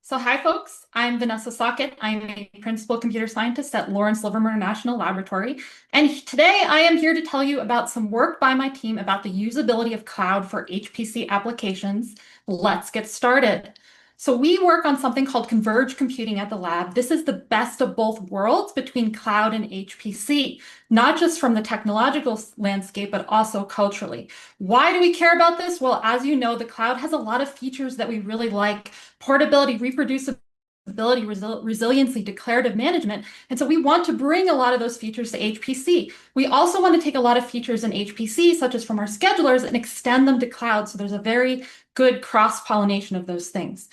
So hi folks, I'm Vanessa Sochat. I'm a principal computer scientist at Lawrence Livermore National Laboratory. And today I am here to tell you about some work by my team about the usability of cloud for HPC applications. Let's get started. So we work on something called converged computing at the lab. This is the best of both worlds between cloud and HPC, not just from the technological landscape, but also culturally. Why do we care about this? Well, as you know, the cloud has a lot of features that we really like: portability, reproducibility, resiliency, declarative management. And so we want to bring a lot of those features to HPC. We also want to take a lot of features in HPC, such as from our schedulers, and extend them to cloud. So there's a very good cross-pollination of those things.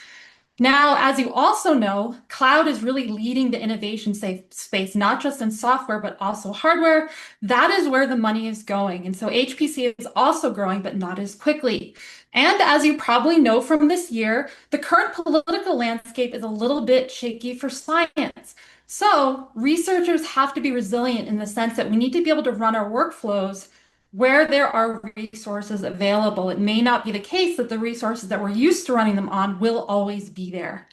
Now, as you also know, cloud is really leading the innovation space, not just in software, but also hardware. That is where the money is going. And so HPC is also growing, but not as quickly. And as you probably know from this year, the current political landscape is a little bit shaky for science. So researchers have to be resilient in the sense that we need to be able to run our workflows where there are resources available. It may not be the case that the resources that we're used to running them on will always be there.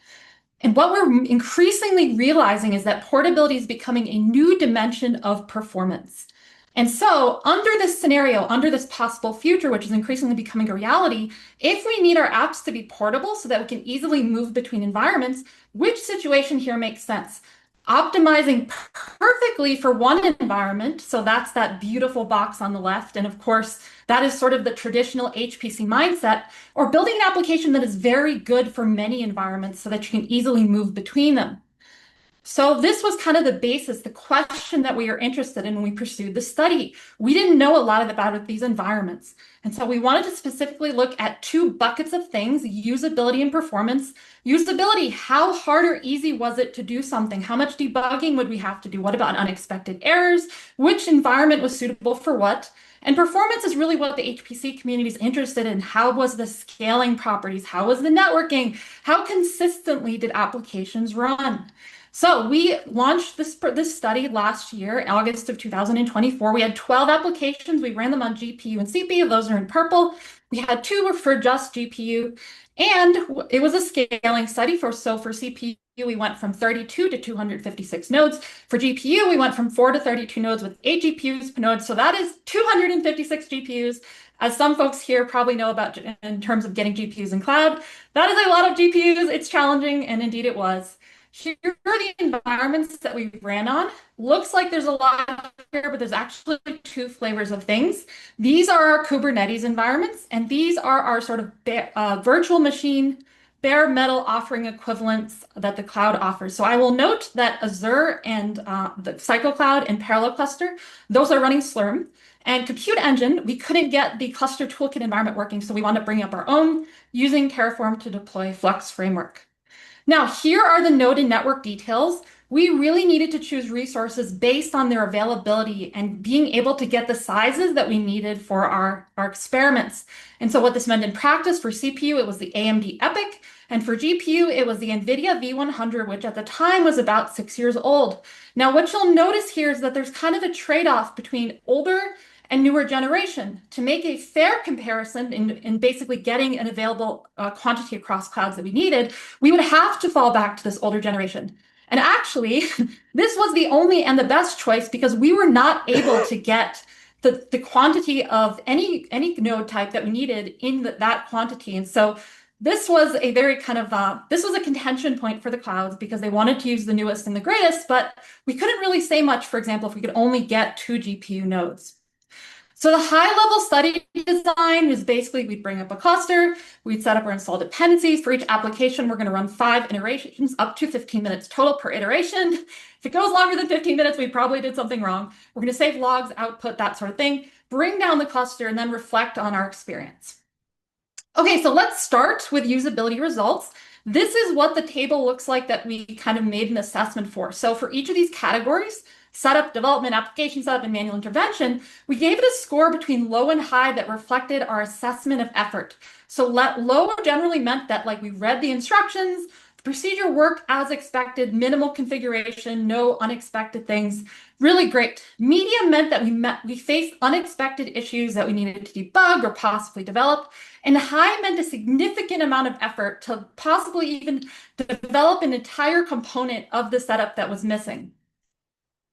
And what we're increasingly realizing is that portability is becoming a new dimension of performance. And so under this scenario, under this possible future, which is increasingly becoming a reality, if we need our apps to be portable so that we can easily move between environments, which situation here makes sense? Optimizing perfectly for one environment, so that's that beautiful box on the left, and of course, that is sort of the traditional HPC mindset, or building an application that is very good for many environments so that you can easily move between them. So this was kind of the basis, the question that we are interested in when we pursued the study. We didn't know a lot about these environments. And so we wanted to specifically look at two buckets of things: usability and performance. Usability, how hard or easy was it to do something? How much debugging would we have to do? What about unexpected errors? Which environment was suitable for what? And performance is really what the HPC community is interested in. How was the scaling properties? How was the networking? How consistently did applications run? So we launched this study last year, in August of 2024. We had 12 applications. We ran them on GPU and CPU. Those are in purple. We had two for just GPU. And it was a scaling study. For CPU, we went from 32 to 256 nodes. For GPU, we went from 4 to 32 nodes with 8 GPUs per node. So that is 256 GPUs. As some folks here probably know about in terms of getting GPUs in cloud, that is a lot of GPUs. It's challenging, and indeed it was. Here are the environments that we ran on. Looks like there's a lot here, but there's actually two flavors of things. These are our Kubernetes environments, and these are our sort of virtual machine, bare metal offering equivalents that the cloud offers. So I will note that Azure and the CycleCloud and Parallel Cluster, those are running Slurm. And Compute Engine, we couldn't get the cluster toolkit environment working, so we wound up bringing up our own using Terraform to deploy Flux framework. Now, here are the node and network details. We really needed to choose resources based on their availability and being able to get the sizes that we needed for our experiments. And so what this meant in practice: for CPU, it was the AMD EPYC, and for GPU, it was the NVIDIA V100, which at the time was about 6 years old. Now, what you'll notice here is that there's kind of a trade-off between older and newer generation. To make a fair comparison in basically getting an available quantity across clouds that we needed, we would have to fall back to this older generation. And actually, this was the only and the best choice, because we were not able to get the quantity of any node type that we needed in that quantity. And so this was a very kind of, this was a contention point for the clouds, because they wanted to use the newest and the greatest, but we couldn't really say much, for example, if we could only get 2 GPU nodes. So the high-level study design is basically, we'd bring up a cluster, we'd set up our install dependencies. For each application, we're going to run 5 iterations, up to 15 minutes total per iteration. If it goes longer than 15 minutes, we probably did something wrong. We're going to save logs, output, that sort of thing, bring down the cluster, and then reflect on our experience. Okay, so let's start with usability results. This is what the table looks like that we kind of made an assessment for. So for each of these categories, setup, development, application setup, and manual intervention, we gave it a score between low and high that reflected our assessment of effort. So low generally meant that, like, we read the instructions, the procedure worked as expected, minimal configuration, no unexpected things, really great. Medium meant that we faced unexpected issues that we needed to debug or possibly develop. And high meant a significant amount of effort to possibly even develop an entire component of the setup that was missing.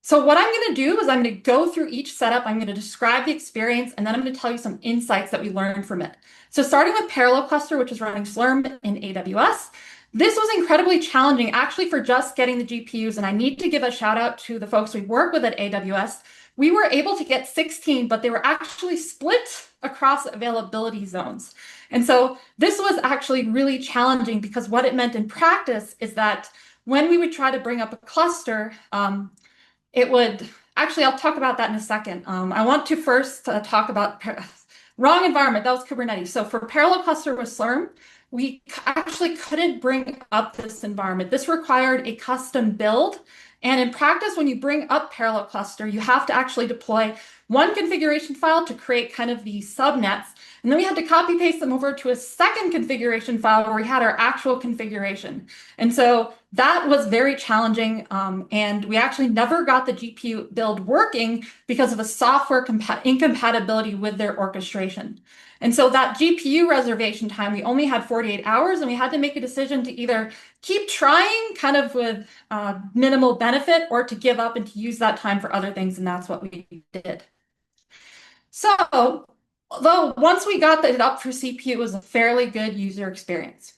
So what I'm going to do is I'm going to go through each setup. I'm going to describe the experience, and then I'm going to tell you some insights that we learned from it. So starting with Parallel Cluster, which is running Slurm in AWS, this was incredibly challenging actually for just getting the GPUs. And I need to give a shout out to the folks we work with at AWS. We were able to get 16, but they were actually split across availability zones. And so this was actually really challenging because what it meant in practice is that when we would try to bring up a cluster, it would actually, I'll talk about that in a second. I want to first talk about wrong environment. That was Kubernetes. So for parallel cluster with Slurm, we actually couldn't bring up this environment. This required a custom build. And in practice, when you bring up parallel cluster, you have to actually deploy one configuration file to create kind of the subnets. And then we had to copy paste them over to a second configuration file where we had our actual configuration. And so that was very challenging. And we actually never got the GPU build working because of a software incompatibility with their orchestration. And so that GPU reservation time, we only had 48 hours, and we had to make a decision to either keep trying kind of with minimal benefit or to give up and to use that time for other things. And that's what we did. So although once we got it up for CPU, it was a fairly good user experience.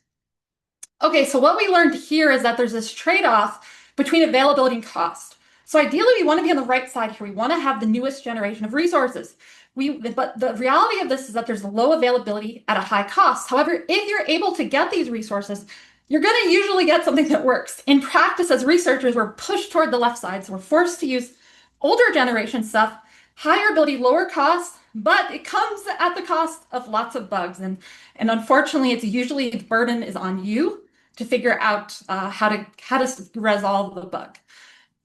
Okay, so what we learned here is that there's this trade-off between availability and cost. So ideally, we want to be on the right side here. We want to have the newest generation of resources. But the reality of this is that there's low availability at a high cost. However, if you're able to get these resources, you're going to usually get something that works. In practice, as researchers, we're pushed toward the left side. So we're forced to use older generation stuff, higher ability, lower cost, but it comes at the cost of lots of bugs. And unfortunately, it's usually the burden is on you to figure out how to resolve the bug.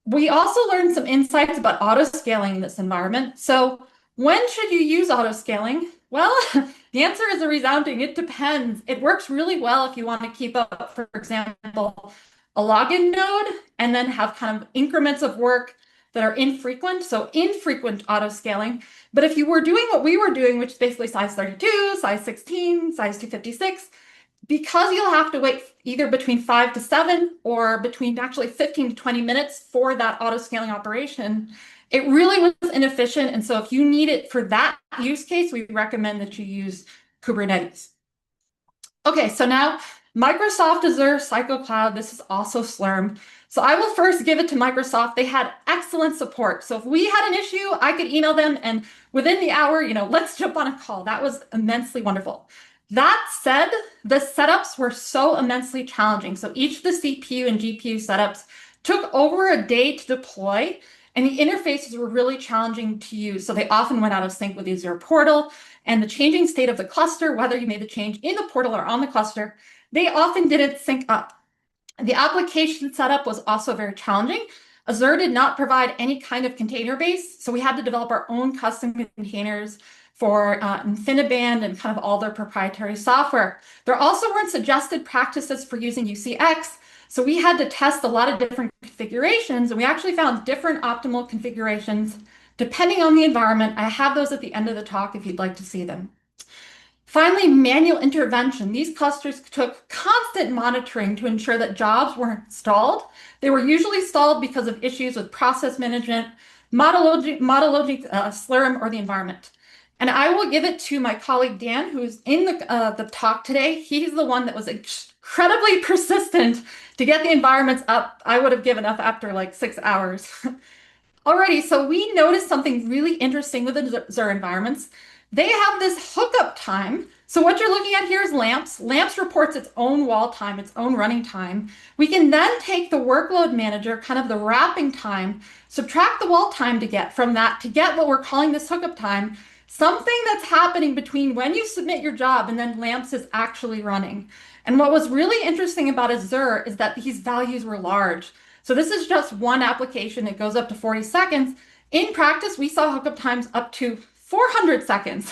We also learned some insights about auto-scaling in this environment. So when should you use auto-scaling? Well, the answer is a resounding, it depends. It works really well if you want to keep up, for example, a login node and then have kind of increments of work that are infrequent, so infrequent auto-scaling. But if you were doing what we were doing, which is basically size 32, size 16, size 256, because you'll have to wait either between 5 to 7 or between actually 15 to 20 minutes for that auto-scaling operation, it really was inefficient. And so if you need it for that use case, we recommend that you use Kubernetes. Okay, so now Microsoft Azure Cycle Cloud, this is also Slurm. So I will first give it to Microsoft. They had excellent support. So if we had an issue, I could email them and within the hour, let's jump on a call. That was immensely wonderful. That said, the setups were so immensely challenging. So each of the CPU and GPU setups took over a day to deploy, and the interfaces were really challenging to use. So they often went out of sync with the Azure portal, and the changing state of the cluster, whether you made the change in the portal or on the cluster, they often didn't sync up. The application setup was also very challenging. Azure did not provide any kind of container base, so we had to develop our own custom containers for InfiniBand and kind of all their proprietary software. There also weren't suggested practices for using UCX, so we had to test a lot of different configurations, and we actually found different optimal configurations depending on the environment. I have those at the end of the talk if you'd like to see them. Finally, manual intervention. These clusters took constant monitoring to ensure that jobs weren't stalled. They were usually stalled because of issues with process management, model logic, Slurm, or the environment. And I will give it to my colleague Dan, who's in the talk today. He's the one that was incredibly persistent to get the environments up. I would have given up after like 6 hours. Alrighty, so we noticed something really interesting with the Azure environments. They have this hookup time. So what you're looking at here is Lamps. Lamps reports its own wall time, its own running time. We can then take the workload manager, kind of the wrapping time, subtract the wall time to get from that to get what we're calling this hookup time, something that's happening between when you submit your job and then Lamps is actually running. And what was really interesting about Azure is that these values were large. So this is just one application. It goes up to 40 seconds. In practice, we saw hookup times up to 400 seconds.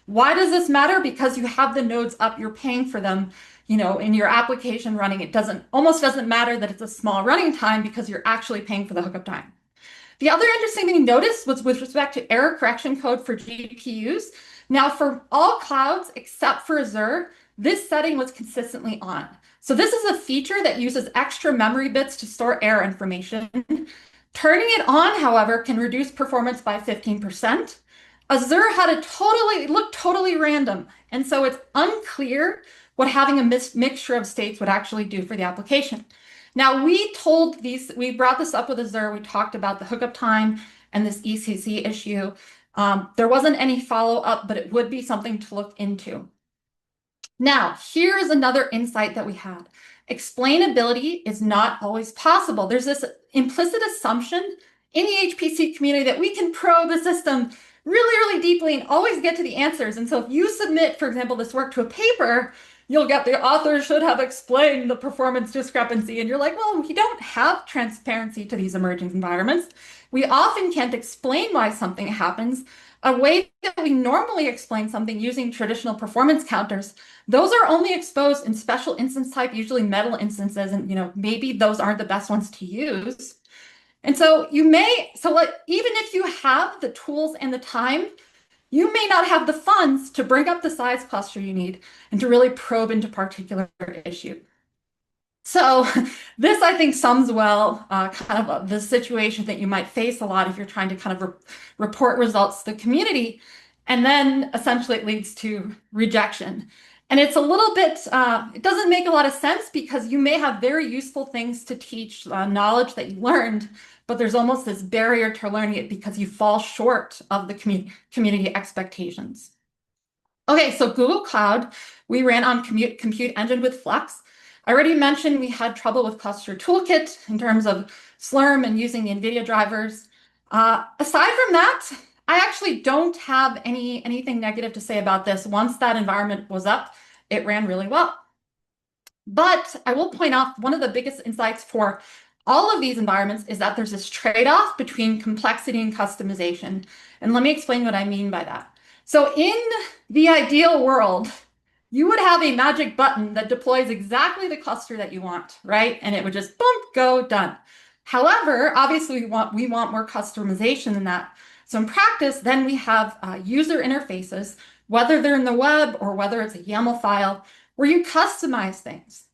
Why does this matter? Because you have the nodes up, you're paying for them, in your application running. It almost doesn't matter that it's a small running time because you're actually paying for the hookup time. The other interesting thing you noticed was with respect to error correction code for GPUs. Now, for all clouds except for Azure, this setting was consistently on. So this is a feature that uses extra memory bits to store error information. Turning it on, however, can reduce performance by 15%. Azure had it looked totally random, and so it's unclear what having a mixture of states would actually do for the application. Now, we brought this up with Azure, we talked about the hookup time and this ECC issue. There wasn't any follow-up, but it would be something to look into. Now, here's another insight that we had. Explainability is not always possible. There's this implicit assumption in the HPC community that we can probe a system really deeply and always get to the answers. And so if you submit, for example, this work to a paper, you'll get the author should have explained the performance discrepancy. And you're like, well, we don't have transparency to these emerging environments. We often can't explain why something happens. A way that we normally explain something using traditional performance counters, those are only exposed in special instance type, usually metal instances, and maybe those aren't the best ones to use. And so even if you have the tools and the time, you may not have the funds to bring up the size cluster you need and to really probe into particular issue. So this, I think, sums well kind of the situation that you might face a lot if you're trying to kind of report results to the community. And then essentially it leads to rejection. And it's a little bit, it doesn't make a lot of sense because you may have very useful things to teach, knowledge that you learned, but there's almost this barrier to learning it because you fall short of the community expectations. Okay, so Google Cloud, we ran on Compute Engine with Flex. I already mentioned we had trouble with Cluster Toolkit in terms of Slurm and using the NVIDIA drivers. Aside from that, I actually don't have anything negative to say about this. Once that environment was up, it ran really well. But I will point out one of the biggest insights for all of these environments is that there's this trade-off between complexity and customization. And let me explain what I mean by that. So in the ideal world, you would have a magic button that deploys exactly the cluster that you want, right? And it would just boom, go, done. However, obviously we want more customization than that. So in practice, then we have user interfaces, whether they're in the web or whether it's a YAML file, where you customize things.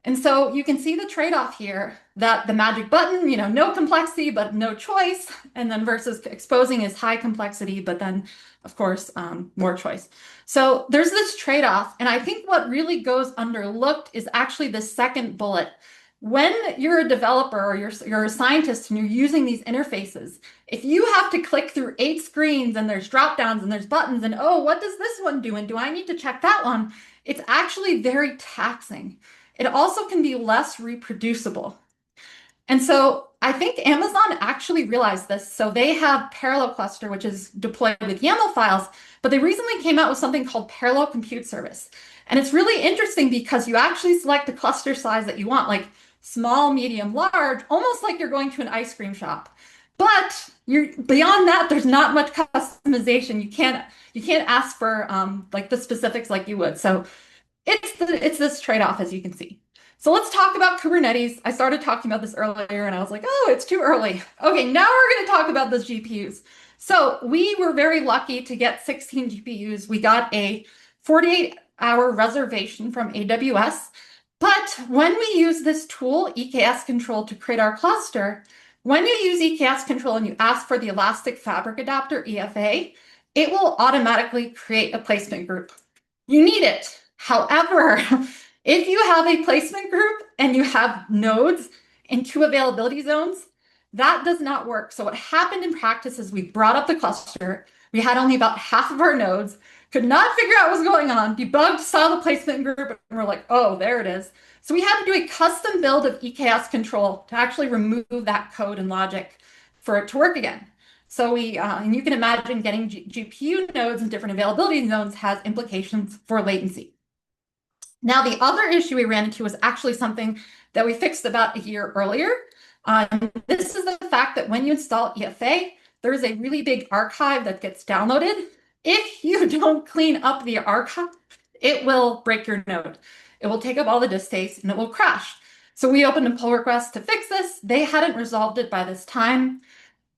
And so you can see the trade-off here that the magic button, no complexity, but no choice. And then versus exposing is high complexity, but then of course, more choice. So there's this trade-off. And I think what really goes underlooked is actually the second bullet. When you're a developer or you're a scientist and you're using these interfaces, if you have to click through 8 screens and there's drop-downs and there's buttons and, oh, what does this one do? And do I need to check that one? It's actually very taxing. It also can be less reproducible. And so I think Amazon actually realized this. So they have Parallel Cluster, which is deployed with YAML files, but they recently came out with something called Parallel Compute Service. And it's really interesting because you actually select the cluster size that you want, like small, medium, large, almost like you're going to an ice cream shop. But beyond that, there's not much customization. You can't ask for like the specifics like you would. So it's this trade-off, as you can see. So let's talk about Kubernetes. I started talking about this earlier and I was like, oh, it's too early. Okay, now we're going to talk about the GPUs. So we were very lucky to get 16 GPUs. We got a 48-hour reservation from AWS. But when we use this tool, EKS Control, to create our cluster, when you use EKS Control and you ask for the Elastic Fabric Adapter, EFA, it will automatically create a placement group. You need it. However, if you have a placement group and you have nodes in 2 availability zones, that does not work. So what happened in practice is we brought up the cluster. We had only about half of our nodes, could not figure out what was going on, debugged, saw the placement group, and we're like, oh, there it is. So we had to do a custom build of EKS Control to actually remove that code and logic for it to work again. So and you can imagine getting GPU nodes in different availability zones has implications for latency. Now, the other issue we ran into was actually something that we fixed about a year earlier. This is the fact that when you install EFA, there is a really big archive that gets downloaded. If you don't clean up the archive, it will break your node. It will take up all the disk space and it will crash. So we opened a pull request to fix this. They hadn't resolved it by this time.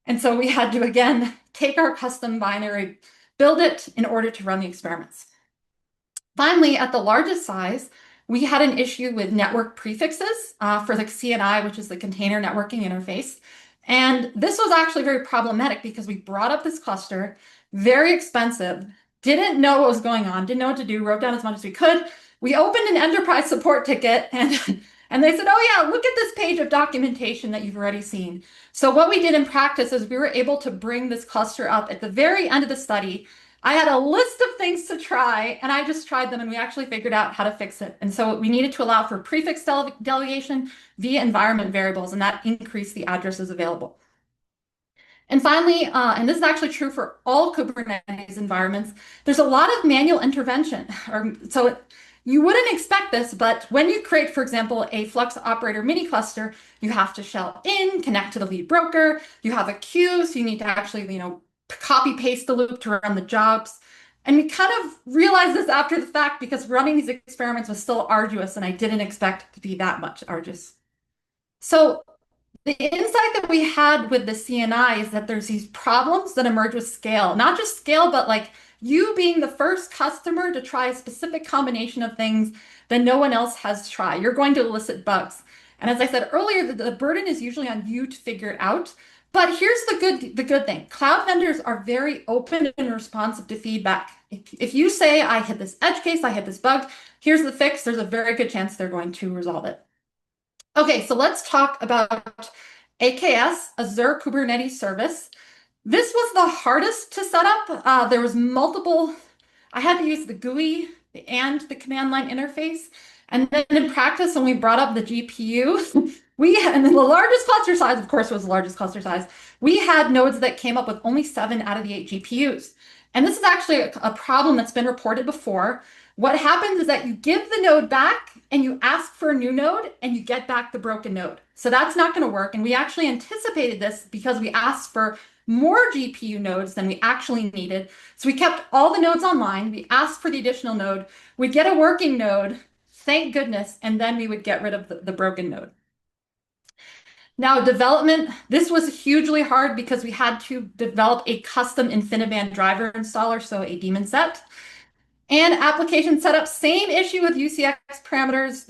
And so we had to, again, take our custom binary, build it in order to run the experiments. Finally, at the largest size, we had an issue with network prefixes for the CNI, which is the container networking interface. And this was actually very problematic because we brought up this cluster, very expensive, didn't know what was going on, didn't know what to do, wrote down as much as we could. We opened an enterprise support ticket and they said, oh yeah, look at this page of documentation that you've already seen. So what we did in practice is we were able to bring this cluster up at the very end of the study. I had a list of things to try, and I just tried them, and we actually figured out how to fix it. And so we needed to allow for prefix delegation via environment variables, and that increased the addresses available. And finally, and this is actually true for all Kubernetes environments, there's a lot of manual intervention. You wouldn't expect this, but when you create, for example, a Flux operator mini cluster, you have to shell in, connect to the lead broker, you have a queue, so you need to actually, copy paste the loop to run the jobs. And we kind of realized this after the fact because running these experiments was still arduous and I didn't expect it to be that much arduous. So the insight that we had with the CNI is that there's these problems that emerge with scale, not just scale, but like you being the first customer to try a specific combination of things that no one else has tried. You're going to elicit bugs. And as I said earlier, the burden is usually on you to figure it out. But here's the good thing. Cloud vendors are very open and responsive to feedback. If you say, I hit this edge case, I hit this bug, here's the fix, there's a very good chance they're going to resolve it. Okay, so let's talk about AKS, Azure Kubernetes Service. This was the hardest to set up. There was multiple, I had to use the GUI and the command line interface. And then in practice, when we brought up the GPU, and the largest cluster size, of course, was the largest cluster size. We had nodes that came up with only 7 out of the 8 GPUs. And this is actually a problem that's been reported before. What happens is that you give the node back and you ask for a new node and you get back the broken node. So that's not going to work. And we actually anticipated this because we asked for more GPU nodes than we actually needed. So we kept all the nodes online. We asked for the additional node. We'd get a working node, thank goodness, and then we would get rid of the broken node. Now, development, this was hugely hard because we had to develop a custom InfiniBand driver installer, so a daemon set. And application setup, same issue with UCX parameters,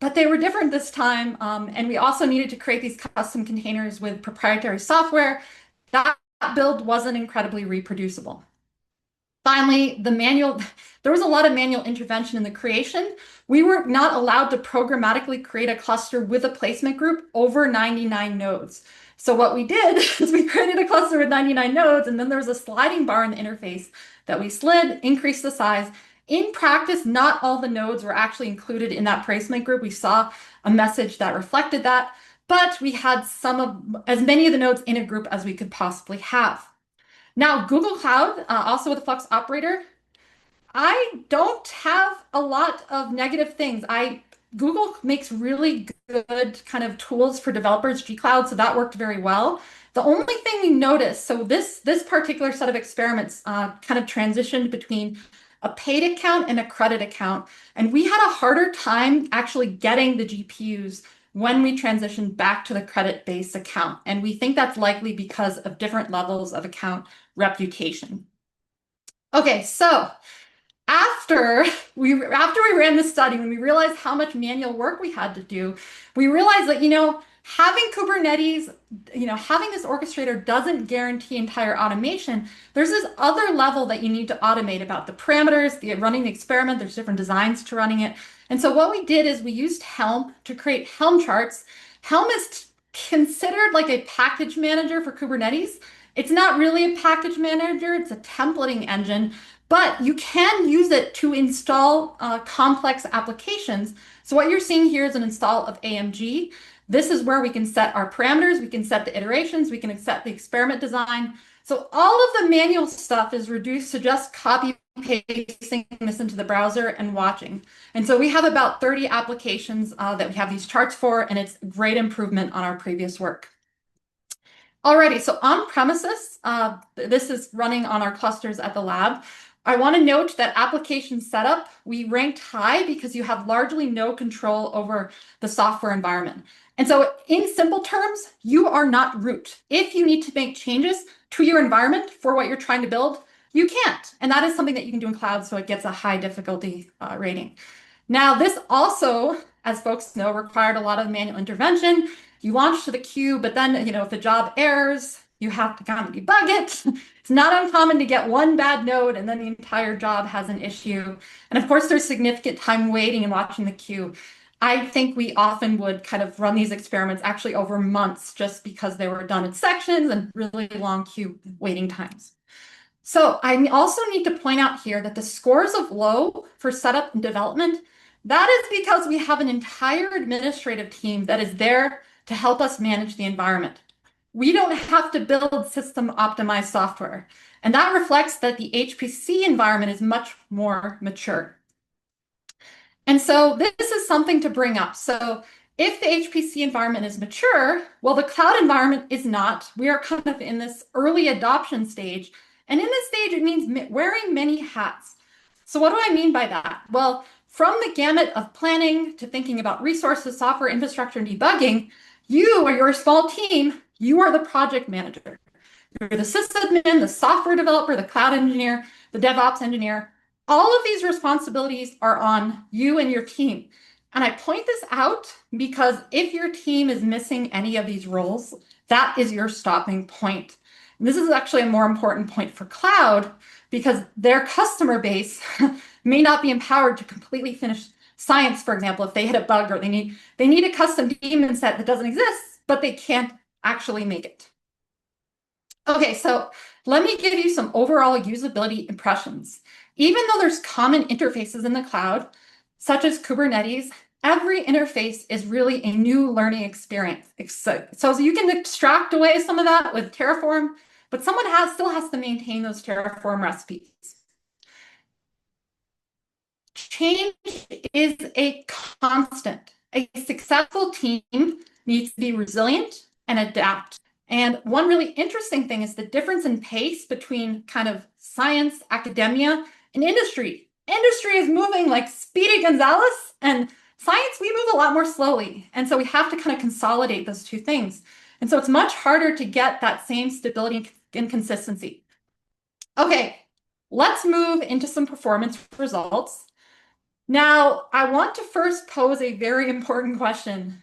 but they were different this time. And we also needed to create these custom containers with proprietary software. That build wasn't incredibly reproducible. Finally, there was a lot of manual intervention in the creation. We were not allowed to programmatically create a cluster with a placement group over 99 nodes. So what we did is we created a cluster with 99 nodes, and then there was a sliding bar in the interface that we slid, increased the size. In practice, not all the nodes were actually included in that placement group. We saw a message that reflected that, but we had as many of the nodes in a group as we could possibly have. Now, Google Cloud, also with the Flux operator, I don't have a lot of negative things. Google makes really good kind of tools for developers, G-Cloud, so that worked very well. The only thing we noticed, so this particular set of experiments kind of transitioned between a paid account and a credit account, and we had a harder time actually getting the GPUs when we transitioned back to the credit-based account. And we think that's likely because of different levels of account reputation. Okay, so after we ran this study, when we realized how much manual work we had to do, we realized that, having Kubernetes, having this orchestrator doesn't guarantee entire automation. There's this other level that you need to automate about the parameters, running the experiment. There's different designs to running it. And so what we did is we used Helm to create Helm charts. Helm is considered like a package manager for Kubernetes. It's not really a package manager, it's a templating engine, but you can use it to install complex applications. So what you're seeing here is an install of AMG. This is where we can set our parameters, we can set the iterations, we can set the experiment design. So all of the manual stuff is reduced to just copy pasting this into the browser and watching. And so we have about 30 applications that we have these charts for, and it's a great improvement on our previous work. Alrighty, so on premises, this is running on our clusters at the lab. I want to note that application setup, we ranked high because you have largely no control over the software environment. And so in simple terms, you are not root. If you need to make changes to your environment for what you're trying to build, You can't. And that is something that you can do in cloud, so it gets a high difficulty rating. Now, this also, as folks know, required a lot of manual intervention. You launch to the queue, but then, if the job errors, you have to kind of debug it. It's not uncommon to get one bad node and then the entire job has an issue. And of course, there's significant time waiting and watching the queue. I think we often would kind of run these experiments actually over months just because they were done in sections and really long queue waiting times. So I also need to point out here that the scores of low for setup and development, that is because we have an entire administrative team that is there to help us manage the environment. We don't have to build system optimized software. And that reflects that the HPC environment is much more mature. And so this is something to bring up. So if the HPC environment is mature, well, the cloud environment is not. We are kind of in this early adoption stage. And in this stage, it means wearing many hats. So what do I mean by that? Well, from the gamut of planning to thinking about resources, software, infrastructure, and debugging, you or your small team, you are the project manager. You're the sysadmin, the software developer, the cloud engineer, the DevOps engineer. All of these responsibilities are on you and your team. And I point this out because if your team is missing any of these roles, that is your stopping point. And this is actually a more important point for cloud because their customer base may not be empowered to completely finish science, for example, if they hit a bug or they need a custom daemon set that doesn't exist, but they can't actually make it. Okay, so let me give you some overall usability impressions. Even though there's common interfaces in the cloud, such as Kubernetes, every interface is really a new learning experience. So you can extract away some of that with Terraform, but someone still has to maintain those Terraform recipes. Change is a constant. A successful team needs to be resilient and adapt. And one really interesting thing is the difference in pace between kind of science, academia, and industry. Industry is moving like Speedy Gonzales, and science, we move a lot more slowly. And so we have to kind of consolidate those two things. And so it's much harder to get that same stability and consistency. Okay, let's move into some performance results. Now, I want to first pose a very important question.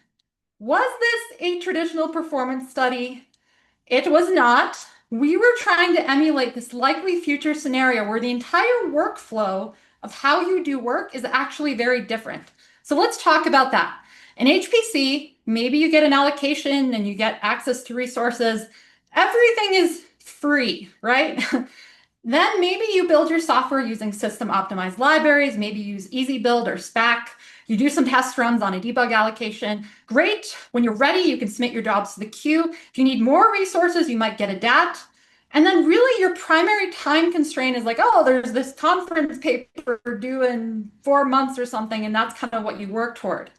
Was this a traditional performance study? It was not. We were trying to emulate this likely future scenario where the entire workflow of how you do work is actually very different. So let's talk about that. In HPC, maybe you get an allocation and you get access to resources. Everything is free, right? Then maybe you build your software using system optimized libraries. Maybe you use EasyBuild or SPAC. You do some test runs on a debug allocation. Great. When you're ready, you can submit your jobs to the queue. If you need more resources, you might get a DAT. And then really your primary time constraint is like, oh, there's this conference paper due in 4 months or something, and that's kind of what you work toward.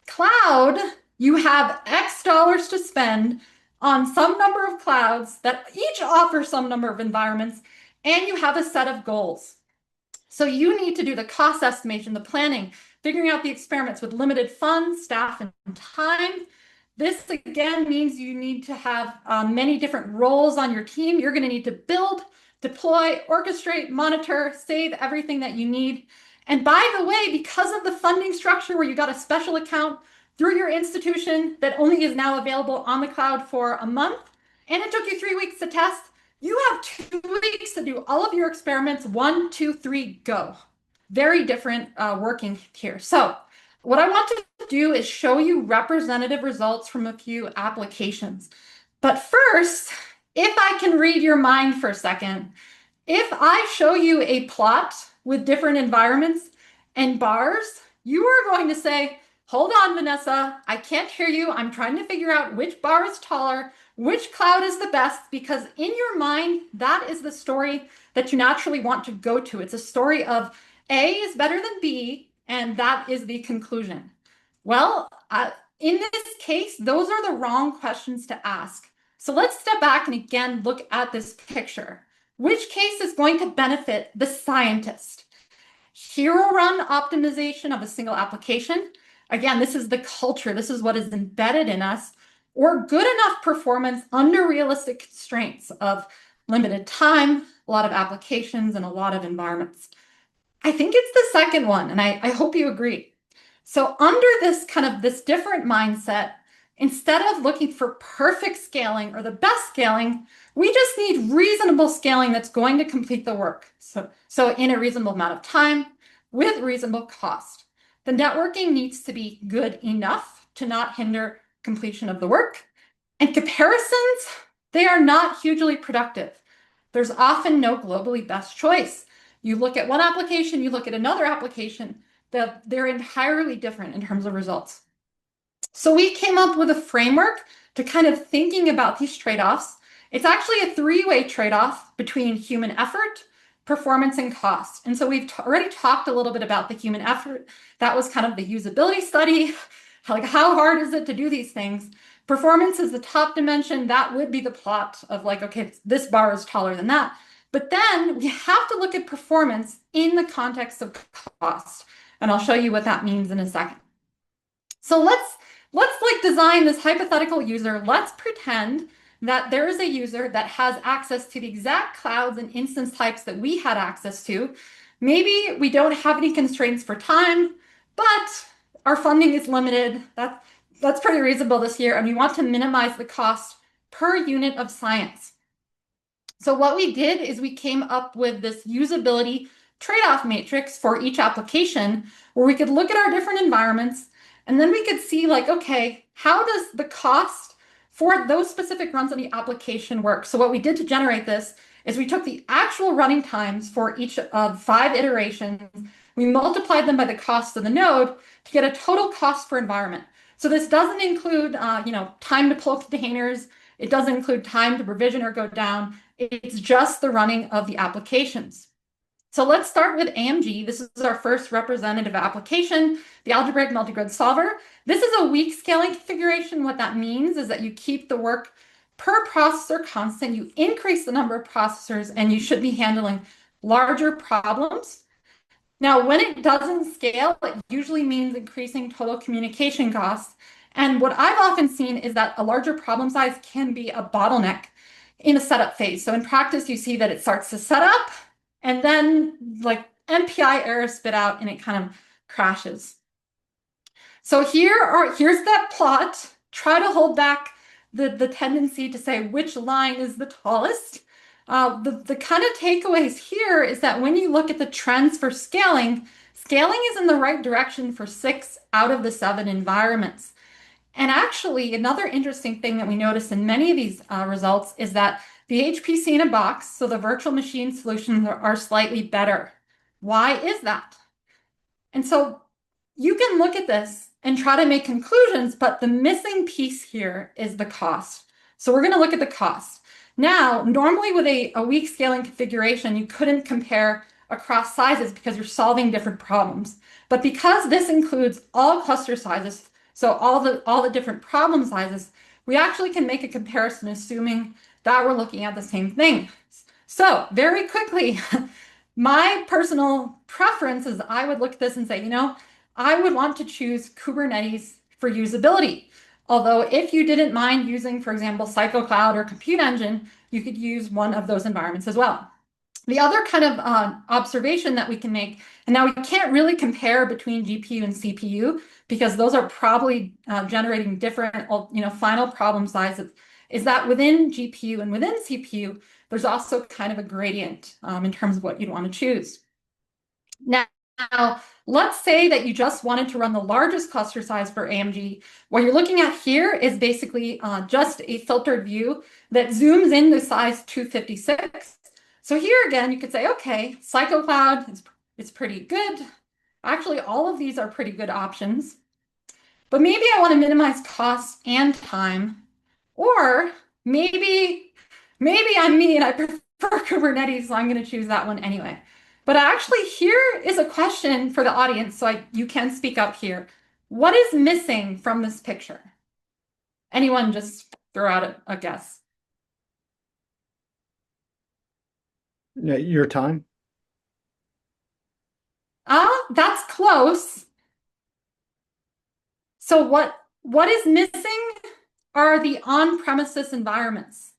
Cloud, you have X dollars to spend on some number of clouds that each offer some number of environments, and you have a set of goals. So you need to do the cost estimation, the planning, figuring out the experiments with limited funds, staff, and time. This again means you need to have many different roles on your team. You're going to need to build, deploy, orchestrate, monitor, save everything that you need. And by the way, because of the funding structure where you got a special account through your institution that only is now available on the cloud for a month, and it took you 3 weeks to test, you have 2 weeks to do all of your experiments. 1, 2, 3, go. Very different working here. So what I want to do is show you representative results from a few applications. But first, if I can read your mind for a second, if I show you a plot with different environments and bars, you are going to say, hold on, Vanessa, I can't hear you. I'm trying to figure out which bar is taller, which cloud is the best, because in your mind, that is the story that you naturally want to go to. It's a story of A is better than B, and that is the conclusion. Well, in this case, those are the wrong questions to ask. So let's step back and again, look at this picture. Which case is going to benefit the scientist? Hero run optimization of a single application. Again, this is the culture. This is what is embedded in us. Or good enough performance under realistic constraints of limited time, a lot of applications, and a lot of environments. I think it's the second one, and I hope you agree. So under this different mindset, instead of looking for perfect scaling or the best scaling, we just need reasonable scaling that's going to complete the work. So in a reasonable amount of time with reasonable cost. The networking needs to be good enough to not hinder completion of the work. And comparisons, they are not hugely productive. There's often no globally best choice. You look at one application, you look at another application, they're entirely different in terms of results. So we came up with a framework to kind of thinking about these trade-offs. It's actually a three-way trade-off between human effort, performance, and cost. And so we've already talked a little bit about the human effort. That was kind of the usability study. Like, how hard is it to do these things? Performance is the top dimension. That would be the plot of like, okay, this bar is taller than that. But then we have to look at performance in the context of cost. And I'll show you what that means in a second. So let's like design this hypothetical user. Let's pretend that there is a user that has access to the exact clouds and instance types that we had access to. Maybe we don't have any constraints for time, but our funding is limited. That's pretty reasonable this year, and we want to minimize the cost per unit of science. So what we did is we came up with this usability trade-off matrix for each application where we could look at our different environments, and then we could see like, okay, how does the cost for those specific runs on the application work? So what we did to generate this is we took the actual running times for each of 5 iterations, we multiplied them by the cost of the node to get a total cost per environment. So this doesn't include, time to pull containers. It doesn't include time to provision or go down. It's just the running of the applications. So let's start with AMG. This is our first representative application, the algebraic multigrid solver. This is a weak scaling configuration. What that means is that you keep the work per processor constant, you increase the number of processors, and you should be handling larger problems. Now, when it doesn't scale, it usually means increasing total communication costs. And what I've often seen is that a larger problem size can be a bottleneck in a setup phase. So in practice, you see that it starts to set up, and then like MPI errors spit out and it kind of crashes. So here's that plot. Try to hold back the tendency to say which line is the tallest. The kind of takeaways here is that when you look at the trends for scaling, scaling is in the right direction for 6 out of the 7 environments. And actually, another interesting thing that we notice in many of these results is that the HPC in a box, so the virtual machine solutions are slightly better. Why is that? And so you can look at this and try to make conclusions, but the missing piece here is the cost. So we're going to look at the cost. Now, normally with a weak scaling configuration, you couldn't compare across sizes because you're solving different problems. But because this includes all cluster sizes, so all the different problem sizes, we actually can make a comparison assuming that we're looking at the same thing. So very quickly, my personal preference is I would look at this and say, I would want to choose Kubernetes for usability. Although if you didn't mind using, for example, CycleCloud or Compute Engine, you could use one of those environments as well. The other kind of observation that we can make, and now we can't really compare between GPU and CPU because those are probably generating different, final problem sizes, is that within GPU and within CPU, there's also kind of a gradient in terms of what you'd want to choose. Now, let's say that you just wanted to run the largest cluster size for AMG. What you're looking at here is basically just a filtered view that zooms in the size 256. So here again, you could say, okay, CycleCloud is pretty good. Actually, all of these are pretty good options. But maybe I want to minimize costs and time. Or maybe I'm me and I prefer Kubernetes, so I'm going to choose that one anyway. But actually, here is a question for the audience, so you can speak up here. What is missing from this picture? Anyone just throw out a guess? Your time? That's close. So what is missing are the on-premises environments.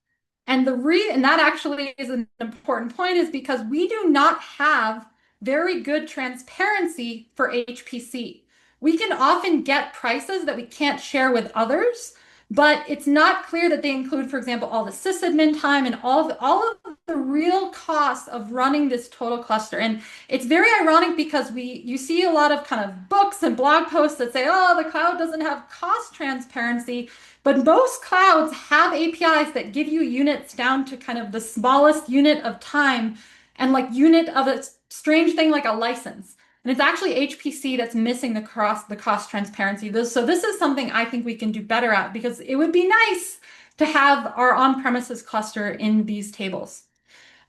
And and that actually is an important point is because we do not have very good transparency for HPC. We can often get prices that we can't share with others, but it's not clear that they include, for example, all the sysadmin time and all of the real costs of running this total cluster. And it's very ironic because you see a lot of kind of books and blog posts that say, oh, the cloud doesn't have cost transparency. But most clouds have APIs that give you units down to kind of the smallest unit of time and like unit of a strange thing like a license. And it's actually HPC that's missing the cost transparency. So this is something I think we can do better at because it would be nice to have our on-premises cluster in these tables.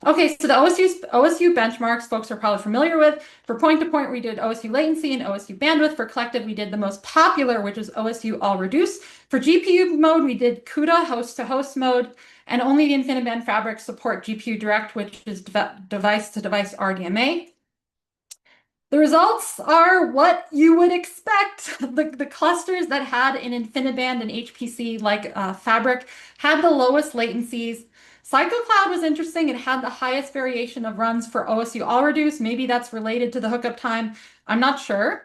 Okay, so the OSU benchmarks folks are probably familiar with. For point-to-point, we did OSU latency and OSU bandwidth. For collective, we did the most popular, which is OSU all reduce. For GPU mode, we did CUDA host-to-host mode, and only the InfiniBand fabrics support GPU direct, which is device-to-device RDMA. The results are what you would expect. The clusters that had an InfiniBand and HPC like Fabric had the lowest latencies. CycleCloud was interesting. It had the highest variation of runs for OSU all reduce. Maybe that's related to the hookup time. I'm not sure.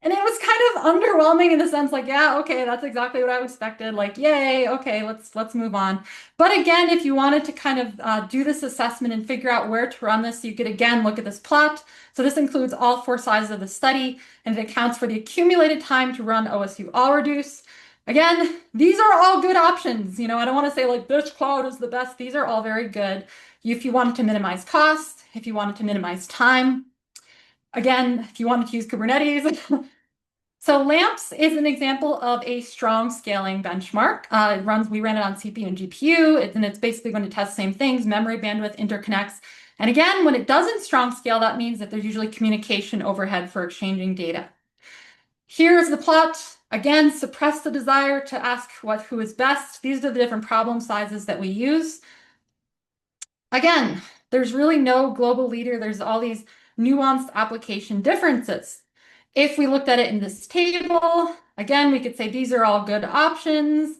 And it was kind of underwhelming in the sense like, yeah, okay, that's exactly what I expected. Like, yay, okay, let's move on. But again, if you wanted to kind of do this assessment and figure out where to run this, you could again look at this plot. So this includes all 4 sizes of the study, and it accounts for the accumulated time to run OSU all reduce. Again, these are all good options. You know, I don't want to say like this cloud is the best. These are all very good. If you wanted to minimize cost, if you wanted to minimize time, again, if you wanted to use Kubernetes. So LAMPS is an example of a strong scaling benchmark. We ran it on CPU and GPU, and it's basically going to test the same things, memory, bandwidth, interconnects. And again, when it doesn't strong scale, that means that there's usually communication overhead for exchanging data. Here's the plot. Again, suppress the desire to ask who is best. These are the different problem sizes that we use. Again, there's really no global leader. There's all these nuanced application differences. If we looked at it in this table, again, we could say these are all good options.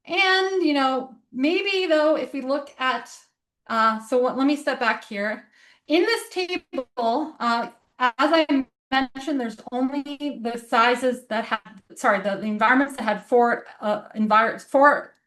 And, you know, maybe though, if we look at, let me step back here. In this table, as I mentioned, there's only the sizes that have, the environments that had four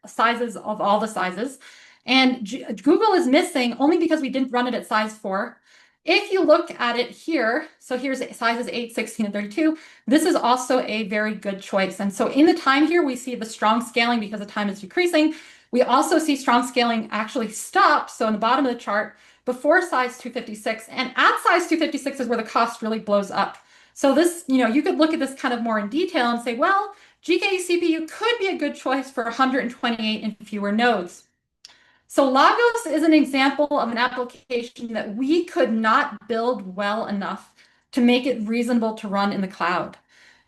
sizes of all the sizes. And Google is missing only because we didn't run it at size 4. If you look at it here, so here's sizes 8, 16, and 32, this is also a very good choice. And so in the time here, we see the strong scaling because the time is decreasing. We also see strong scaling actually stop, so in the bottom of the chart, before size 256. And at size 256 is where the cost really blows up. So this, you know, you could look at this kind of more in detail and say, well, GKE CPU could be a good choice for 128 and fewer nodes. So Lagos is an example of an application that we could not build well enough to make it reasonable to run in the cloud.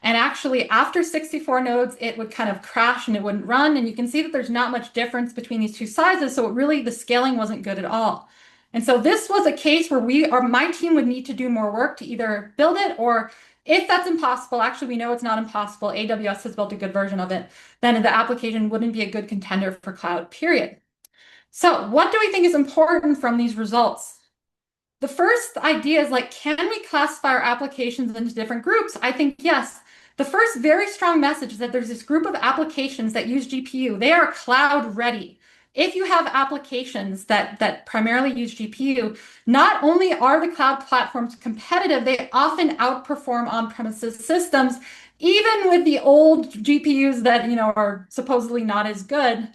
And actually, after 64 nodes, it would kind of crash and it wouldn't run. And you can see that there's not much difference between these two sizes. So the scaling wasn't good at all. And so this was a case where my team would need to do more work to either build it, or if that's impossible, actually we know it's not impossible, AWS has built a good version of it, then the application wouldn't be a good contender for cloud, period. So what do we think is important from these results? The first idea is like, can we classify our applications into different groups? I think yes. The first very strong message is that there's this group of applications that use GPU. They are cloud ready. If you have applications that primarily use GPU, not only are the cloud platforms competitive, they often outperform on-premises systems, even with the old GPUs that, you know, are supposedly not as good.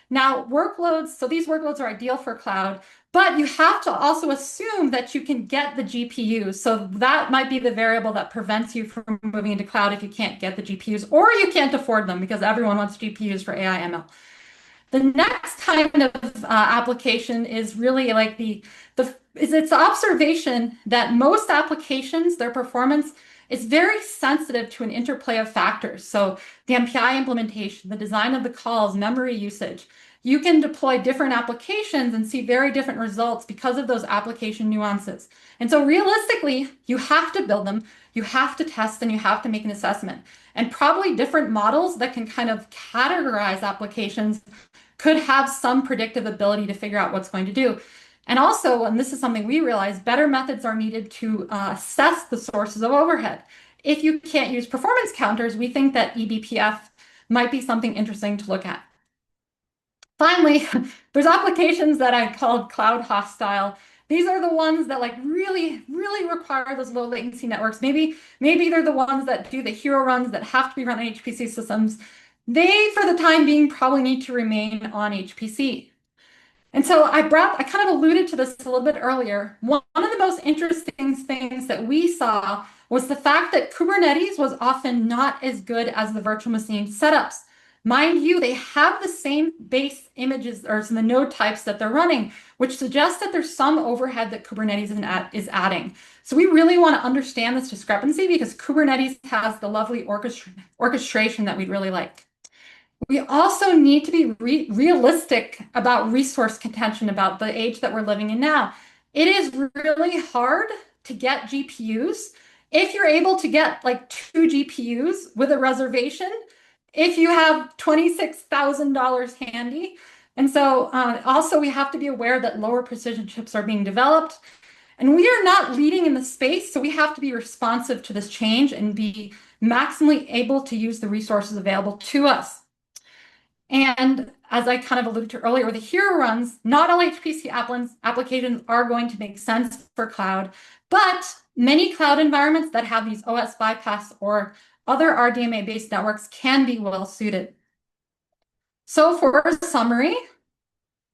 Now, these workloads are ideal for cloud, but you have to also assume that you can get the GPUs. So that might be the variable that prevents you from moving into cloud if you can't get the GPUs, or you can't afford them because everyone wants GPUs for AI ML. The next kind of application is really like it's the observation that most applications, their performance is very sensitive to an interplay of factors. So the MPI implementation, the design of the calls, memory usage. You can deploy different applications and see very different results because of those application nuances. And so realistically, you have to build them, you have to test, and you have to make an assessment. And probably different models that can kind of categorize applications could have some predictive ability to figure out what's going to do. And also, and this is something we realize, better methods are needed to assess the sources of overhead. If you can't use performance counters, we think that eBPF might be something interesting to look at. Finally, there's applications that I called cloud hostile. These are the ones that like really, really require those low latency networks. Maybe they're the ones that do the hero runs that have to be run on HPC systems. They, for the time being, probably need to remain on HPC. And so I kind of alluded to this a little bit earlier. One of the most interesting things that we saw was the fact that Kubernetes was often not as good as the virtual machine setups. Mind you, they have the same base images or some of the node types that they're running, which suggests that there's some overhead that Kubernetes is adding. So we really want to understand this discrepancy because Kubernetes has the lovely orchestration that we'd really like. We also need to be realistic about resource contention about the age that we're living in now. It is really hard to get GPUs. If you're able to get like 2 GPUs with a reservation, if you have $26,000 handy. And so also we have to be aware that lower precision chips are being developed. And we are not leading in the space, so we have to be responsive to this change and be maximally able to use the resources available to us. And as I kind of alluded to earlier with the hero runs, not all HPC applications are going to make sense for cloud, but many cloud environments that have these OS bypass or other RDMA-based networks can be well suited. So for a summary,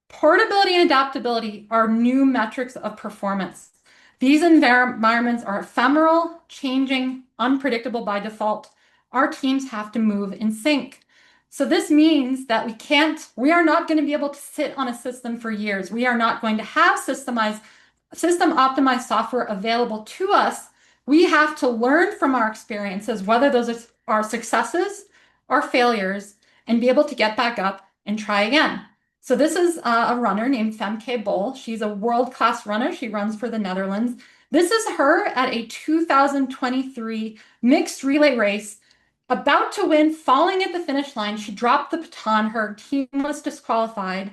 portability and adaptability are new metrics of performance. These environments are ephemeral, changing, unpredictable by default. Our teams have to move in sync. So this means that we are not going to be able to sit on a system for years. We are not going to have system optimized software available to us. We have to learn from our experiences, whether those are successes or failures, and be able to get back up and try again. So this is a runner named Femke Bol. She's a world-class runner. She runs for the Netherlands. This is her at a 2023 mixed relay race, about to win, falling at the finish line. She dropped the baton. Her team was disqualified.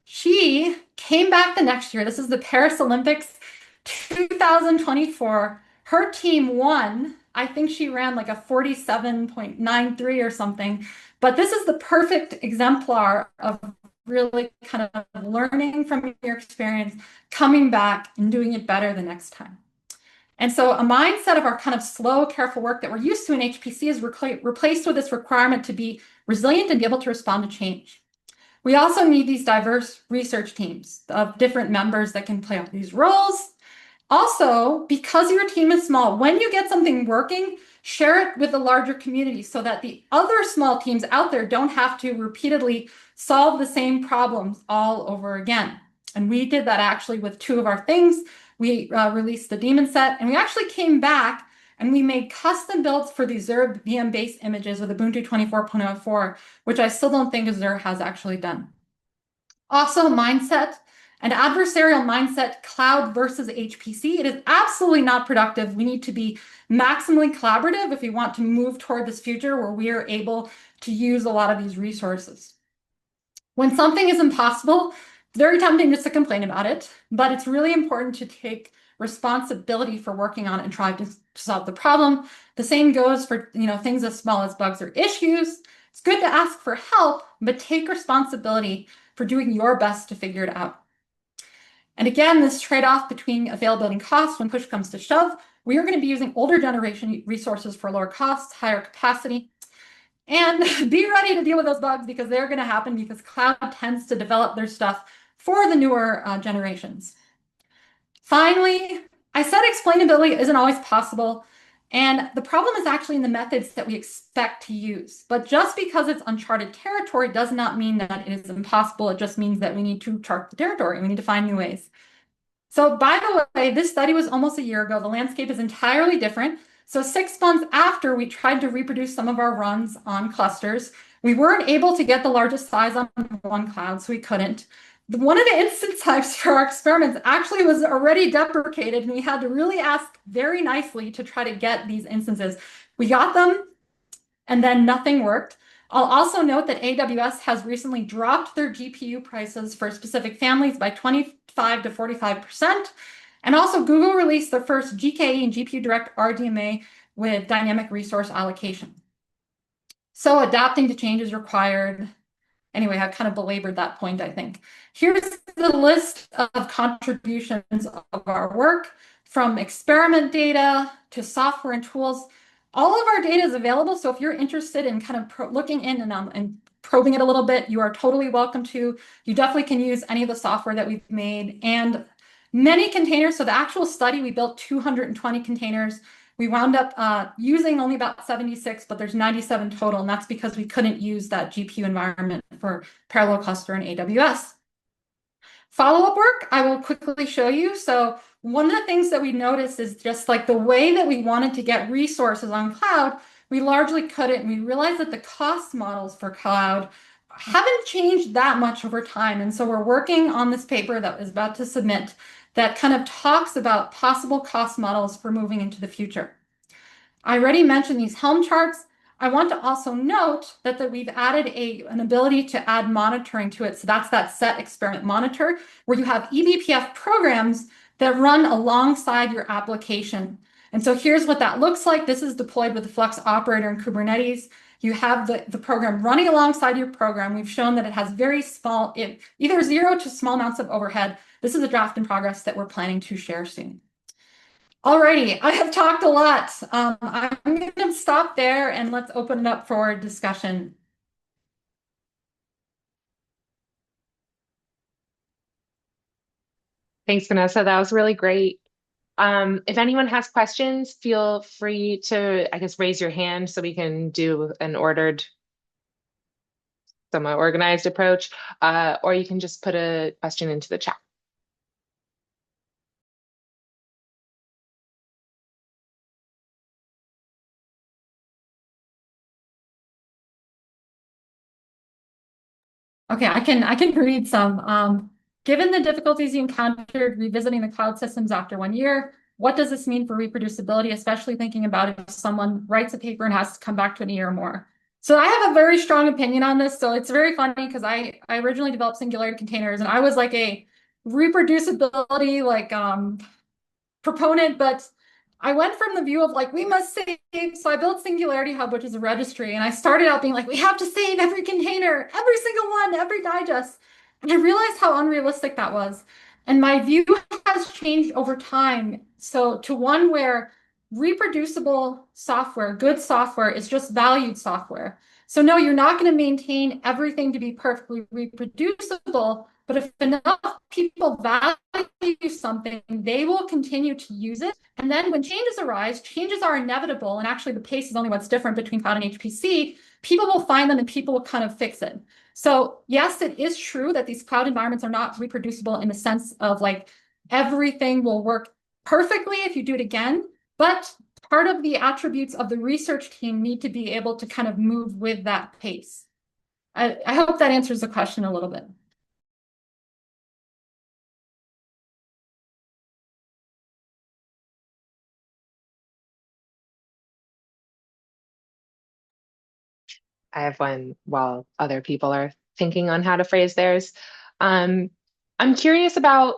She came back the next year. This is the Paris Olympics 2024. Her team won. I think she ran like a 47.93 or something. But this is the perfect exemplar of really kind of learning from your experience, coming back and doing it better the next time. And so a mindset of our kind of slow, careful work that we're used to in HPC is replaced with this requirement to be resilient and be able to respond to change. We also need these diverse research teams of different members that can play out these roles. Also, because your team is small, when you get something working, share it with the larger community so that the other small teams out there don't have to repeatedly solve the same problems all over again. And we did that actually with 2 of our things. We released the daemon set, and we actually came back and we made custom builds for the Azure VM-based images with Ubuntu 24.04, which I still don't think Azure has actually done. Also, mindset, an adversarial mindset, cloud versus HPC. It is absolutely not productive. We need to be maximally collaborative if we want to move toward this future where we are able to use a lot of these resources. When something is impossible, it's very tempting just to complain about it, but it's really important to take responsibility for working on it and try to solve the problem. The same goes for things as small as bugs or issues. It's good to ask for help, but take responsibility for doing your best to figure it out. And again, this trade-off between availability and cost, when push comes to shove, we are going to be using older generation resources for lower costs, higher capacity. And be ready to deal with those bugs because they're going to happen because cloud tends to develop their stuff for the newer generations. Finally, I said explainability isn't always possible, and the problem is actually in the methods that we expect to use. But just because it's uncharted territory does not mean that it is impossible. It just means that we need to chart the territory. We need to find new ways. So by the way, this study was almost a year ago. The landscape is entirely different. So 6 months after we tried to reproduce some of our runs on clusters, we weren't able to get the largest size on one cloud, so we couldn't. One of the instance types for our experiments actually was already deprecated, and we had to really ask very nicely to try to get these instances. We got them, and then nothing worked. I'll also note that AWS has recently dropped their GPU prices for specific families by 25 to 45%. And also Google released their first GKE and GPU Direct RDMA with dynamic resource allocation. So adapting to change is required. Anyway, I've kind of belabored that point, I think. Here's the list of contributions of our work, from experiment data to software and tools. All of our data is available, so if you're interested in kind of looking in and probing it a little bit, you are totally welcome to. You definitely can use any of the software that we've made, and many containers. So the actual study, we built 220 containers. We wound up using only about 76, but there's 97 total, and that's because we couldn't use that GPU environment for parallel cluster in AWS. Follow-up work, I will quickly show you. So one of the things that we noticed is just like the way that we wanted to get resources on cloud, we largely couldn't. And we realized that the cost models for cloud haven't changed that much over time. And so we're working on this paper that is about to submit that kind of talks about possible cost models for moving into the future. I already mentioned these Helm charts. I want to also note that we've added an ability to add monitoring to it. So that's that set experiment monitor, where you have eBPF programs that run alongside your application. And so here's what that looks like. This is deployed with the Flux operator in Kubernetes. You have the program running alongside your program. We've shown that it has very small, either 0 to small amounts of overhead. This is a draft in progress that we're planning to share soon. Alrighty, I have talked a lot. I'm going to stop there and let's open it up for discussion. Thanks, Vanessa. That was really great. If anyone has questions, feel free to, I guess, raise your hand so we can do an somewhat organized approach, or you can just put a question into the chat. Okay, I can read some. Given the difficulties you encountered revisiting the cloud systems after 1 year, what does this mean for reproducibility, especially thinking about if someone writes a paper and has to come back to 1 year or more? So I have a very strong opinion on this. So it's very funny because I originally developed Singularity containers and I was like a reproducibility proponent, but I went from the view of like, we must save. So I built Singularity Hub, which is a registry. And I started out being like, we have to save every container, every single one, every digest. And I realized how unrealistic that was. And my view has changed over time. So to one where reproducible software, good software, is just valued software. So no, you're not going to maintain everything to be perfectly reproducible, but if enough people value something, they will continue to use it. And then when changes arise, changes are inevitable. And actually the pace is only what's different between cloud and HPC. People will find them and people will kind of fix it. So yes, it is true that these cloud environments are not reproducible in the sense of like everything will work perfectly if you do it again. But part of the attributes of the research team need to be able to kind of move with that pace. I hope that answers the question a little bit. I have one while other people are thinking on how to phrase theirs. I'm curious about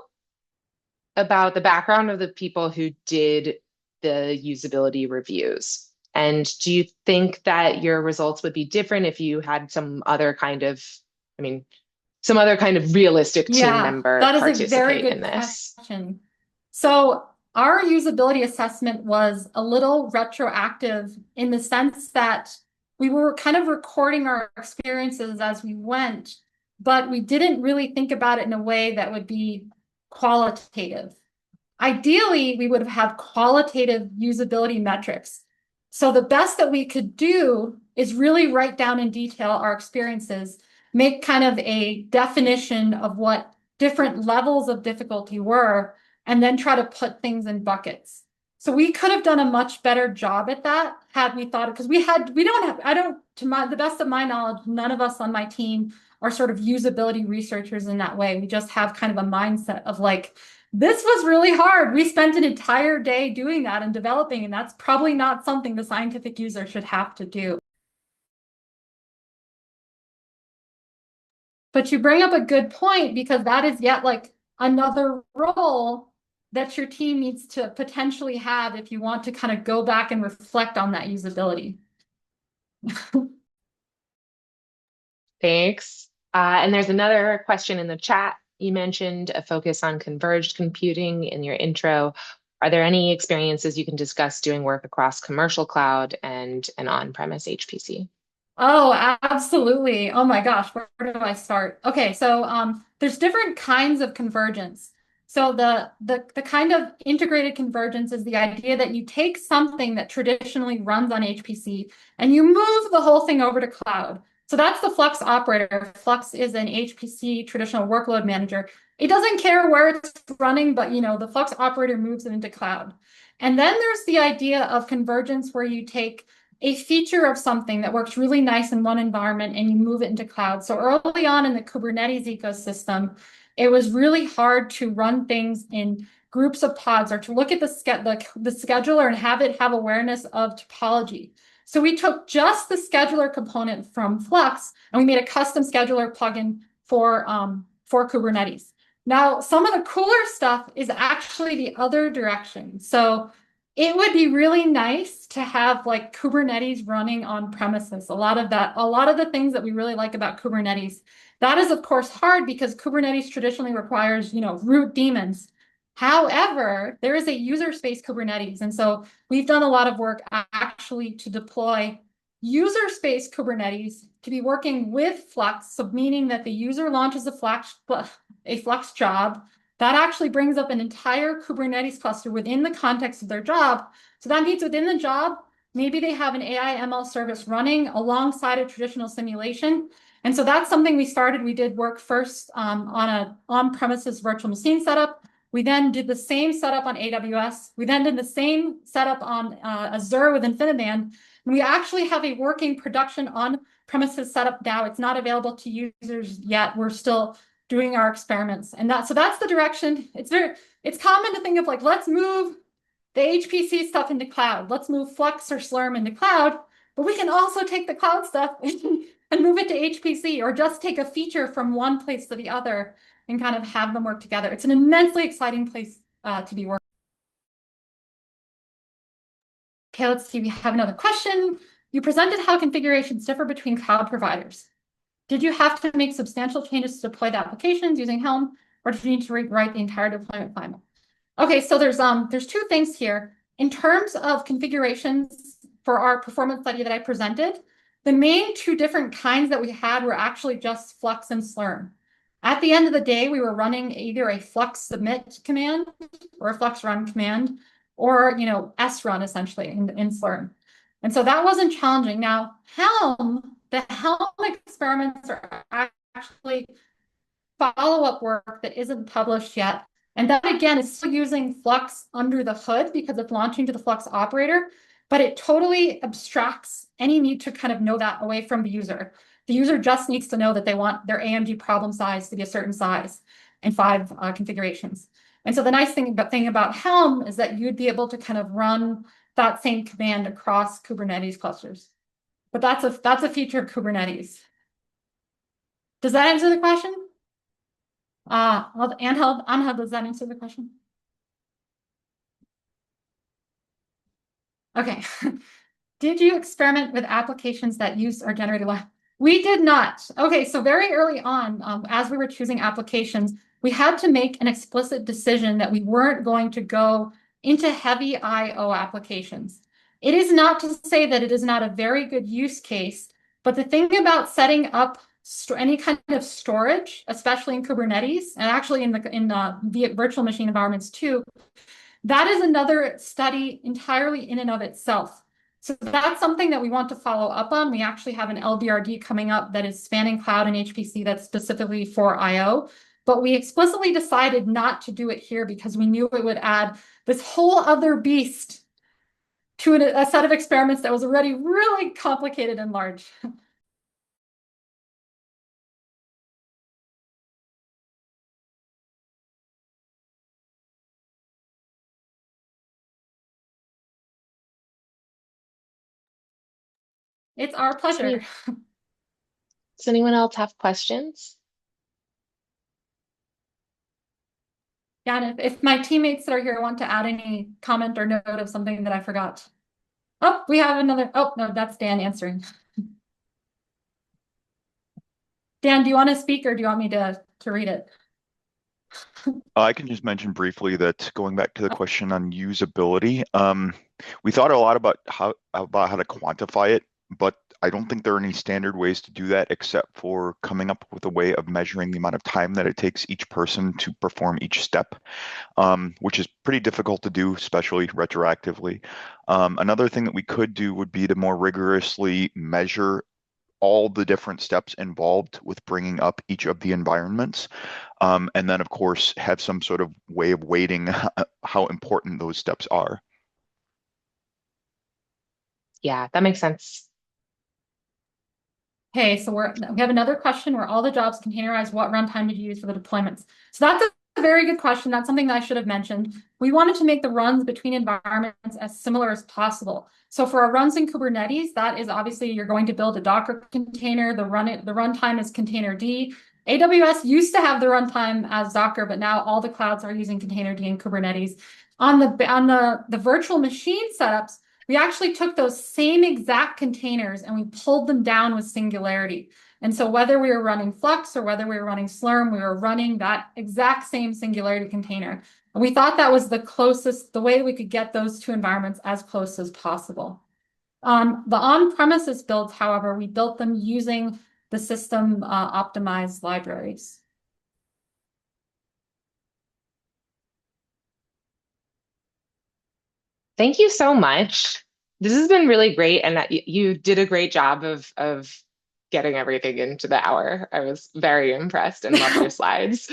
the background of the people who did the usability reviews. And do you think that your results would be different if you had some other kind of realistic team member that is a very participate good in this? question. So our usability assessment was a little retroactive in the sense that we were kind of recording our experiences as we went, but we didn't really think about it in a way that would be qualitative. Ideally, we would have qualitative usability metrics. So the best that we could do is really write down in detail our experiences, make kind of a definition of what different levels of difficulty were, and then try to put things in buckets. So we could have done a much better job at that had we thought, because to the best of my knowledge, none of us on my team are sort of usability researchers in that way. We just have kind of a mindset of like, this was really hard. We spent an entire day doing that and developing, and that's probably not something the scientific user should have to do. But you bring up a good point because that is yet like another role that your team needs to potentially have if you want to kind of go back and reflect on that usability. Thanks. And there's another question in the chat. You mentioned a focus on converged computing in your intro. Are there any experiences you can discuss doing work across commercial cloud and an on-premise HPC? Oh, absolutely. Oh my gosh, where do I start? Okay, so there's different kinds of convergence. So the kind of integrated convergence is the idea that you take something that traditionally runs on HPC and you move the whole thing over to cloud. So that's the Flux operator. Flux is an HPC traditional workload manager. It doesn't care where it's running, but the Flux operator moves it into cloud. And then there's the idea of convergence where you take a feature of something that works really nice in one environment and you move it into cloud. So early on in the Kubernetes ecosystem, it was really hard to run things in groups of pods or to look at the scheduler and have it have awareness of topology. So we took just the scheduler component from Flux and we made a custom scheduler plugin for Kubernetes. Now, some of the cooler stuff is actually the other direction. So it would be really nice to have like Kubernetes running on premises. A lot of the things that we really like about Kubernetes. That is, of course, hard because Kubernetes traditionally requires, root daemons. However, there is a user space Kubernetes. And so we've done a lot of work actually to deploy user space Kubernetes to be working with Flux. So meaning that the user launches a Flux job that actually brings up an entire Kubernetes cluster within the context of their job. So that means within the job, maybe they have an AI ML service running alongside a traditional simulation. And so that's something we started. We did work first on an on-premises virtual machine setup. We then did the same setup on AWS. We then did the same setup on Azure with InfiniBand. And we actually have a working production on-premises setup now. It's not available to users yet. We're still doing our experiments. And so that's the direction. It's common to think of like, let's move the HPC stuff into cloud. Let's move Flux or Slurm into cloud, but we can also take the cloud stuff and move it to HPC or just take a feature from one place to the other and kind of have them work together. It's an immensely exciting place to be working. Okay, let's see. We have another question. You presented how configurations differ between cloud providers. Did you have to make substantial changes to deploy the applications using Helm, or did you need to rewrite the entire deployment plan? Okay, so there's two things here. In terms of configurations for our performance study that I presented, the main two different kinds that we had were actually just Flux and Slurm. At the end of the day, we were running either a Flux submit command or a Flux run command, or srun essentially in Slurm. And so that wasn't challenging. Now, the Helm experiments are actually follow-up work that isn't published yet. And that, again, is still using Flux under the hood because it's launching to the Flux operator, but it totally abstracts any need to kind of know that away from the user. The user just needs to know that they want their AMD problem size to be a certain size and 5 configurations. And so the nice thing about Helm is that you'd be able to kind of run that same command across Kubernetes clusters. But that's a feature of Kubernetes. Does that answer the question? Angel, does that answer the question? Okay. Did you experiment with applications that use or generated live? We did not. Okay, so very early on, as we were choosing applications, we had to make an explicit decision that we weren't going to go into heavy I/O applications. It is not to say that it is not a very good use case, but the thing about setting up any kind of storage, especially in Kubernetes, and actually in the virtual machine environments too, that is another study entirely in and of itself. So that's something that we want to follow up on. We actually have an LBRD coming up that is spanning cloud and HPC that's specifically for I/O. But we explicitly decided not to do it here because we knew it would add this whole other beast to a set of experiments that was already really complicated and large. It's our pleasure. Does anyone else have questions? Yeah, and if my teammates that are here want to add any comment or note of something that I forgot. Oh, we have another. Oh, no, that's Dan answering. Dan, do you want to speak or do you want me to read it? I can just mention briefly that going back to the question on usability, we thought a lot about how to quantify it, but I don't think there are any standard ways to do that except for coming up with a way of measuring the amount of time that it takes each person to perform each step, which is pretty difficult to do, especially retroactively. Another thing that we could do would be to more rigorously measure all the different steps involved with bringing up each of the environments. And then, of course, have some sort of way of weighting how important those steps are. Yeah, that makes sense. Okay, so we have another question. Were all the jobs containerized? What runtime did you use for the deployments? So that's a very good question. That's something that I should have mentioned. We wanted to make the runs between environments as similar as possible. So for our runs in Kubernetes, that is obviously you're going to build a Docker container. The runtime is containerd. AWS used to have the runtime as Docker, but now all the clouds are using containerd and Kubernetes. On the virtual machine setups, we actually took those same exact containers and we pulled them down with Singularity. And so whether we were running Flux or whether we were running Slurm, we were running that exact same Singularity container. And we thought that was the way we could get those two environments as close as possible. The on-premises builds, however, we built them using the system optimized libraries. Thank you so much. This has been really great, and that you did a great job of getting everything into the hour. I was very impressed and loved your slides.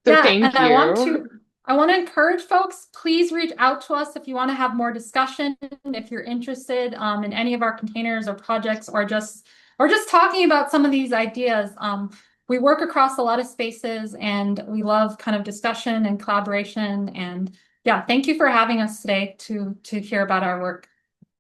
So Yeah, thank and you. I want to encourage folks, please reach out to us if you want to have more discussion, if you're interested in any of our containers or projects, or just talking about some of these ideas. We work across a lot of spaces and we love kind of discussion and collaboration. And yeah, thank you for having us today to hear about our work.